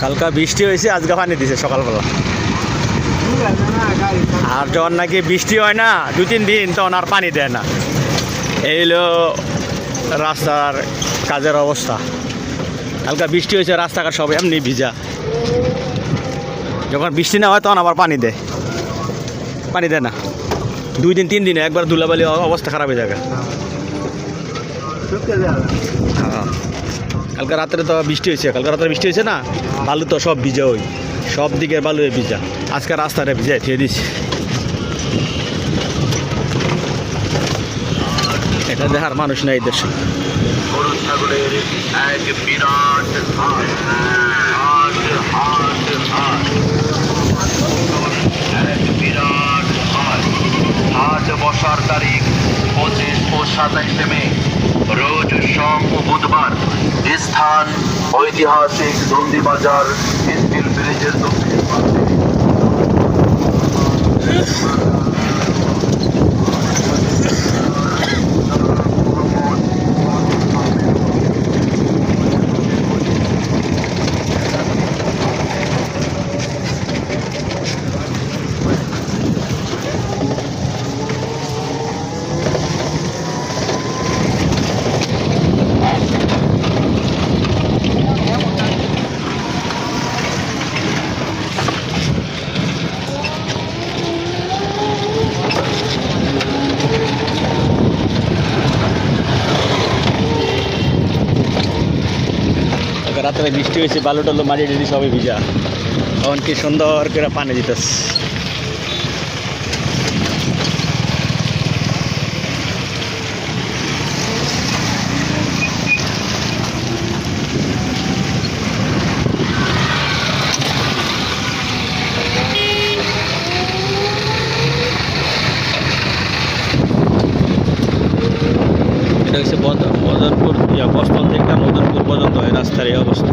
কালকা বৃষ্টি হয়েছে, আজকে পানি দিছে সকালবেলা। আর যখন নাকি বৃষ্টি হয় না 2-3 দিন, তখন আর পানি দেয় না। এই হলো রাস্তার কাজের অবস্থা। কালকা বৃষ্টি হয়েছে, রাস্তাঘাট সব এমনি ভিজা। যখন বৃষ্টি না হয় তখন আবার পানি দেয় না। 2-3 দিনে একবার ধুলাবালি অবস্থা খারাপ হয়ে যাবে। হ্যাঁ, কালকে রাত্রে তো বৃষ্টি হয়েছে, না, বালু তো সব ভিজা, ওই সব দিকের বালু ভিজা। আজকে রাস্তাটা ভিজায় থিয়ে দিচ্ছে। এটা দেখার মানুষ নাই দেশে। বসার তারিখ 25 ও 27 মে, রোজ সোম ও বুধবার। স্থান ঐতিহাসিক দন্দি বাজার, স্টিল ব্রিজের দক্ষিণ পাশে। রাত্রে বৃষ্টি হয়েছে, বালু টালু মাটি টাটি সবই ভিজা। তখন কি সুন্দর করে পানি দিতেছে। এটা হচ্ছে মদনপুর, বস্ত্রন থেকে মদনপুর পর্যন্ত এই রাস্তার এই অবস্থা।